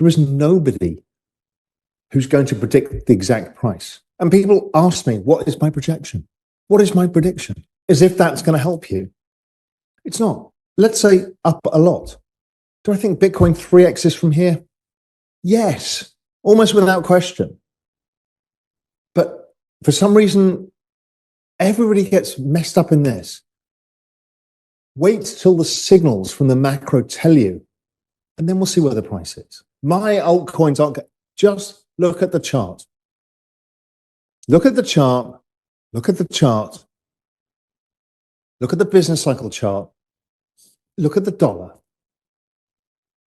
There is nobody who's going to predict the exact price. And people ask me, what is my projection? What is my prediction? As if that's going to help you. It's not. Let's say up a lot. Do I think Bitcoin 3x's from here? Yes, almost without question. But for some reason, everybody gets messed up in this. Wait till the signals from the macro tell you, and then we'll see where the price is. My altcoins aren't. Just look at the chart. Look at the chart. Look at the chart. Look at the business cycle chart. Look at the dollar.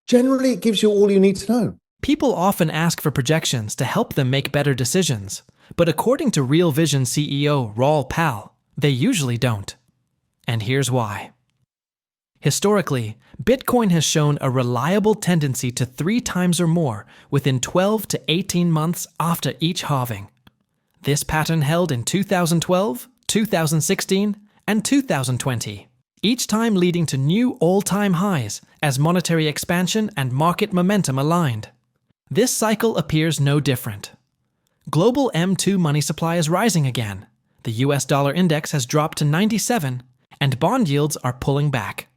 Generally, it gives you all you need to know. People often ask for projections to help them make better decisions, but according to Real Vision CEO Rawl, they usually don't. And here's why. Historically, Bitcoin has shown a reliable tendency to 3 times or more within 12 to 18 months after each halving. This pattern held in 2012, 2016, and 2020, each time leading to new all-time highs as monetary expansion and market momentum aligned. This cycle appears no different. Global M2 money supply is rising again, the US dollar index has dropped to 97, and bond yields are pulling back.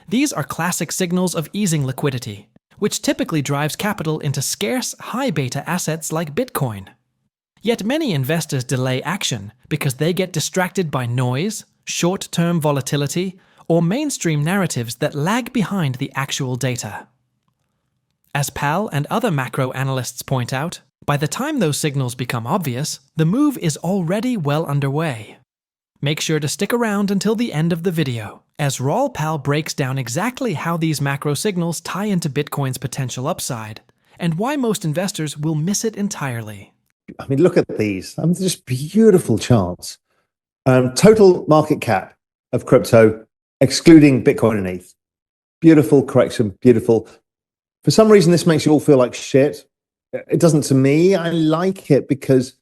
These are classic signals of easing liquidity, which typically drives capital into scarce, high-beta assets like Bitcoin. Yet many investors delay action because they get distracted by noise, short-term volatility, or mainstream narratives that lag behind the actual data. As Pal and other macro analysts point out, by the time those signals become obvious, the move is already well underway. Make sure to stick around until the end of the video, as Rawl breaks down exactly how these macro signals tie into Bitcoin's potential upside, and why most investors will miss it entirely. I mean, look at these. I mean, just beautiful charts. Total market cap of crypto, excluding Bitcoin and ETH. Beautiful correction, beautiful. For some reason, this makes you all feel like shit. It doesn't to me. I like it because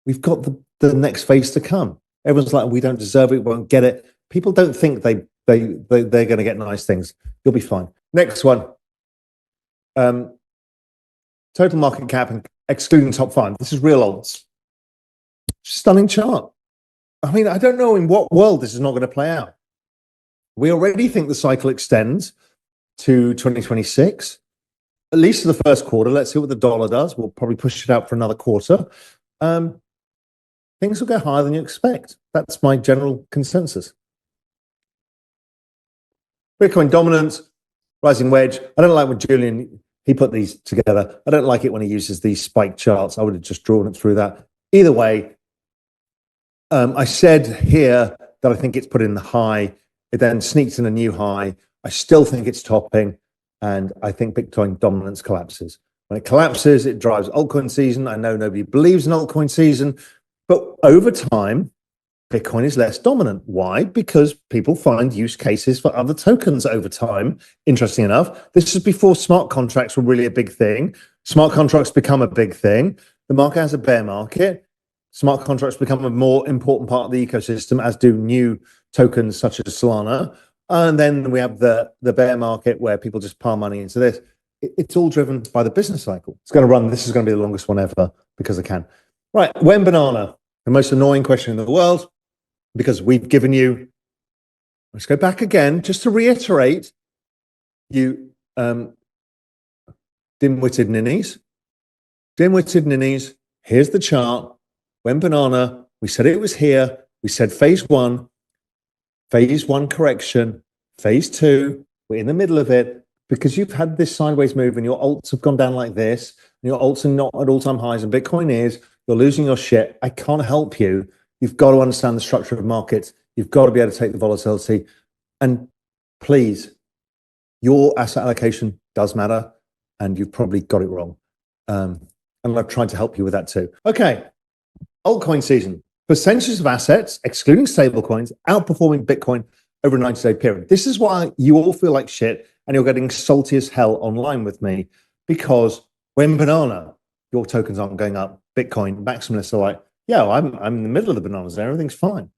we've got the next phase to come. Everyone's like, we don't deserve it, we won't get it. People don't think they're going to get nice things. You'll be fine. Next one. Total market cap and excluding top 5. This is real alts. Stunning chart. I mean, I don't know in what world this is not going to play out. We already think the cycle extends to 2026, at least to the first quarter. Let's see what the dollar does. We'll probably push it out for another quarter. Things will go higher than you expect. That's my general consensus. Bitcoin dominance, rising wedge. I don't like when Julian, he put these together. I don't like it when he uses these spike charts. I would have just drawn it through that. Either way, I said here that I think it's put in the high. It then sneaks in a new high. I still think it's topping, and I think Bitcoin dominance collapses. When it collapses, it drives altcoin season. I know nobody believes in altcoin season, but over time, Bitcoin is less dominant. Why? Because people find use cases for other tokens over time. Interesting enough, this is before smart contracts were really a big thing. Smart contracts become a big thing. The market has a bear market. Smart contracts become a more important part of the ecosystem, as do new tokens such as Solana. And then we have the bear market where people just pile money into this. It's all driven by the business cycle. It's going to run. This is going to be the longest one ever because I can. Right. When banana? The most annoying question in the world, because we've given you, let's go back again, just to reiterate, you dim-witted ninnies. Dim-witted ninnies, here's the chart. When banana, we said it was here. We said phase one correction, phase 2, we're in the middle of it, because you've had this sideways move and your alts have gone down like this, and your alts are not at all-time highs, and Bitcoin is, you're losing your shit. I can't help you. You've got to understand the structure of markets. You've got to be able to take the volatility. And please, your asset allocation does matter, and you've probably got it wrong. And I've tried to help you with that too. Okay, altcoin season. Percentages of assets, excluding stablecoins, outperforming Bitcoin over a 90-day period. This is why you all feel like shit and you're getting salty as hell online with me, because when banana, your tokens aren't going up. Bitcoin maximalists are like, yeah, well, I'm in the middle of the bananas there, everything's fine,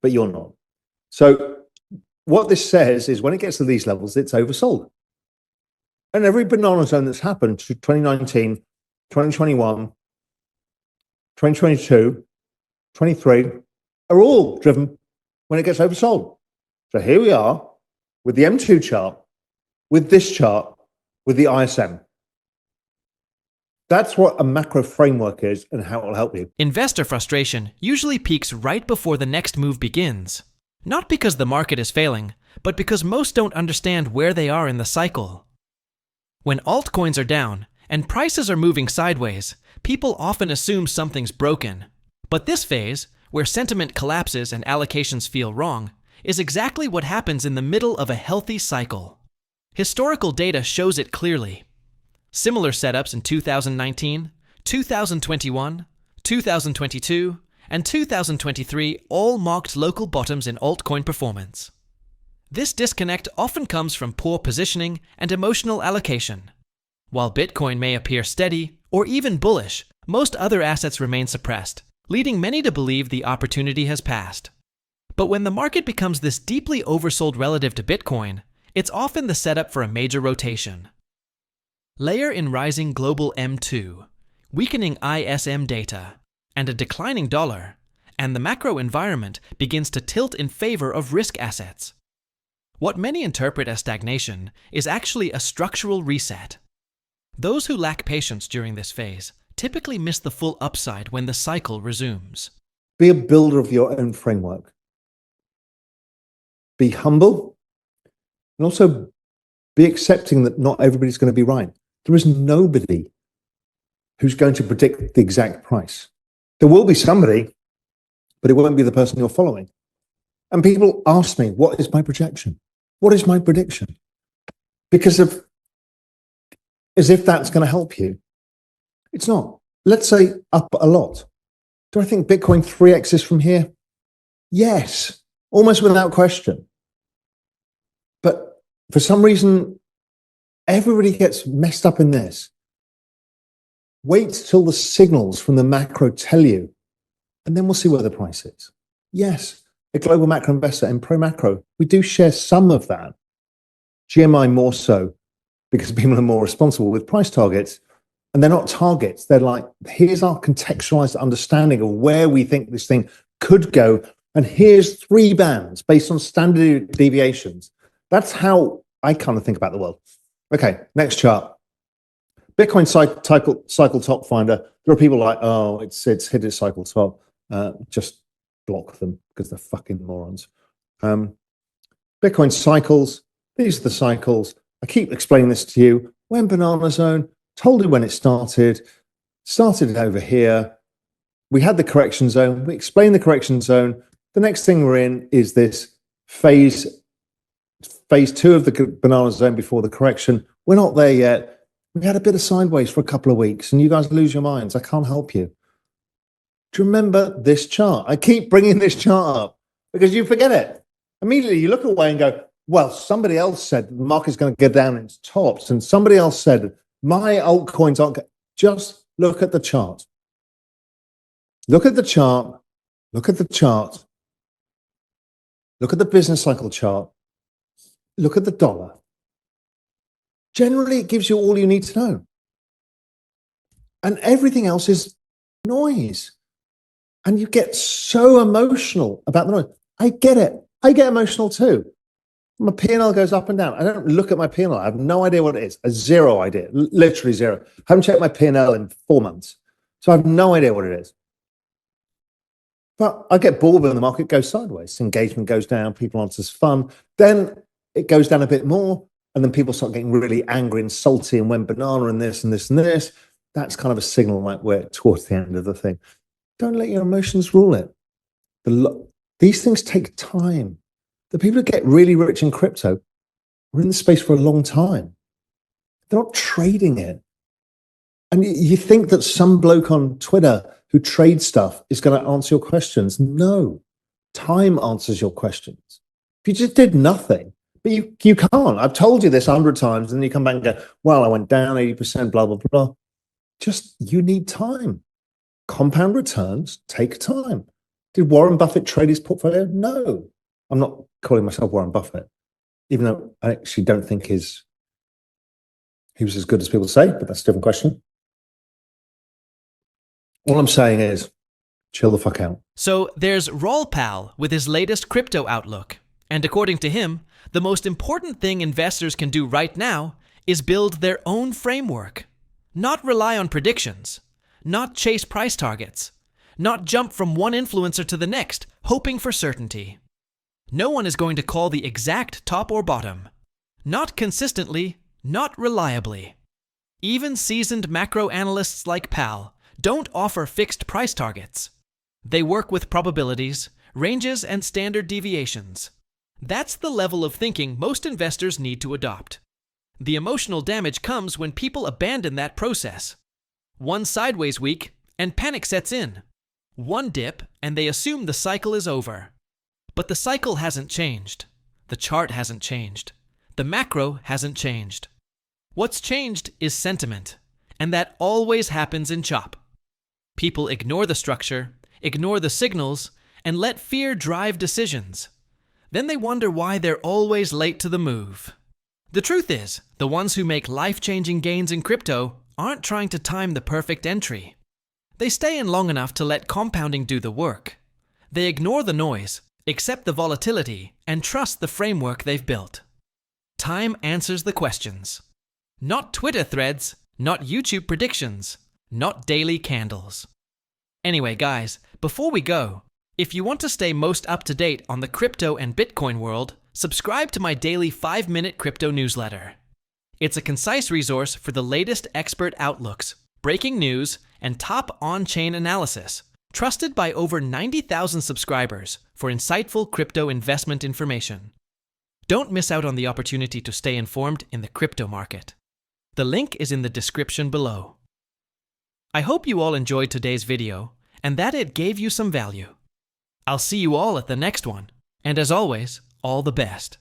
but you're not. So what this says is when it gets to these levels, it's oversold. And every banana zone that's happened to 2019, 2021, 2022, 23 are all driven when it gets oversold. So here we are with the M2 chart, with this chart, with the ISM. That's what a macro framework is and how it will help you. Investor frustration usually peaks right before the next move begins. Not because the market is failing, but because most don't understand where they are in the cycle. When altcoins are down and prices are moving sideways, people often assume something's broken. But this phase, where sentiment collapses and allocations feel wrong, is exactly what happens in the middle of a healthy cycle. Historical data shows it clearly. Similar setups in 2019, 2021, 2022, and 2023 all marked local bottoms in altcoin performance. This disconnect often comes from poor positioning and emotional allocation. While Bitcoin may appear steady or even bullish, most other assets remain suppressed, leading many to believe the opportunity has passed. But when the market becomes this deeply oversold relative to Bitcoin, it's often the setup for a major rotation. Layer in rising global M2, weakening ISM data, and a declining dollar, and the macro environment begins to tilt in favor of risk assets. What many interpret as stagnation is actually a structural reset. Those who lack patience during this phase typically miss the full upside when the cycle resumes. Be a builder of your own framework. Be humble and also be accepting that not everybody's going to be right. There is nobody who's going to predict the exact price. There will be somebody, but it won't be the person you're following. And people ask me, what is my projection? What is my prediction? Because of, as if that's going to help you. It's not. Let's say up a lot. Do I think Bitcoin 3x's from here? Yes, almost without question. But for some reason, everybody gets messed up in this. Wait till the signals from the macro tell you, and then we'll see where the price is. Yes, a global macro investor and pro macro, we do share some of that. GMI more so, because people are more responsible with price targets. And they're not targets. They're like, here's our contextualized understanding of where we think this thing could go. And here's 3 bands based on standard deviations. That's how I kind of think about the world. Okay, next chart. Bitcoin cycle top finder. There are people like, oh, it's hit its cycle top. Just block them because they're fucking morons. Bitcoin cycles. These are the cycles. I keep explaining this to you. When banana zone, told you when it started it over here. We had the correction zone. We explained the correction zone. The next thing we're in is this phase 2 of the banana zone before the correction. We're not there yet. We had a bit of sideways for a couple of weeks and you guys lose your minds. I can't help you. Do you remember this chart? I keep bringing this chart up because you forget it. Immediately you look away and go, well, somebody else said the market's going to go down its tops and somebody else said my altcoins aren't. Just look at the chart. Look at the chart. Look at the chart. Look at the business cycle chart. Look at the dollar. Generally, it gives you all you need to know. And everything else is noise. And you get so emotional about the noise. I get it. I get emotional too. My P&L goes up and down. I don't look at my P&L. I have no idea what it is. A zero idea. Literally zero. I haven't checked my P&L in 4 months. So I have no idea what it is. But I get bored when the market goes sideways. Engagement goes down. People aren't as fun. Then it goes down a bit more. And then people start getting really angry and salty and when banana and this and this and this. That's kind of a signal like we're towards the end of the thing. Don't let your emotions rule it. These things take time. The people who get really rich in crypto are in the space for a long time. They're not trading it. And you think that some bloke on Twitter who trades stuff is going to answer your questions. No. Time answers your questions. If you just did nothing, but you can't. I've told you this 100 times, and then you come back and go, well, I went down 80%, blah, blah, blah. Just, you need time. Compound returns take time. Did Warren Buffett trade his portfolio? No. I'm not calling myself Warren Buffett, even though I actually don't think his he was as good as people say, but that's a different question. All I'm saying is, chill the fuck out. So there's Rawl with his latest crypto outlook. And according to him, the most important thing investors can do right now is build their own framework. Not rely on predictions. Not chase price targets. Not jump from one influencer to the next, hoping for certainty. No one is going to call the exact top or bottom. Not consistently, not reliably. Even seasoned macro analysts like Pal don't offer fixed price targets. They work with probabilities, ranges, and standard deviations. That's the level of thinking most investors need to adopt. The emotional damage comes when people abandon that process. One sideways week, and panic sets in. One dip, and they assume the cycle is over. But the cycle hasn't changed. The chart hasn't changed. The macro hasn't changed. What's changed is sentiment, and that always happens in chop. People ignore the structure, ignore the signals, and let fear drive decisions. Then they wonder why they're always late to the move. The truth is, the ones who make life-changing gains in crypto aren't trying to time the perfect entry. They stay in long enough to let compounding do the work. They ignore the noise, accept the volatility, and trust the framework they've built. Time answers the questions. Not Twitter threads, not YouTube predictions, not daily candles. Anyway, guys, before we go, if you want to stay most up to date on the crypto and Bitcoin world, subscribe to my daily 5-minute crypto newsletter. It's a concise resource for the latest expert outlooks, breaking news, and top on-chain analysis, trusted by over 90,000 subscribers for insightful crypto investment information. Don't miss out on the opportunity to stay informed in the crypto market. The link is in the description below. I hope you all enjoyed today's video and that it gave you some value. I'll see you all at the next one, and as always, all the best.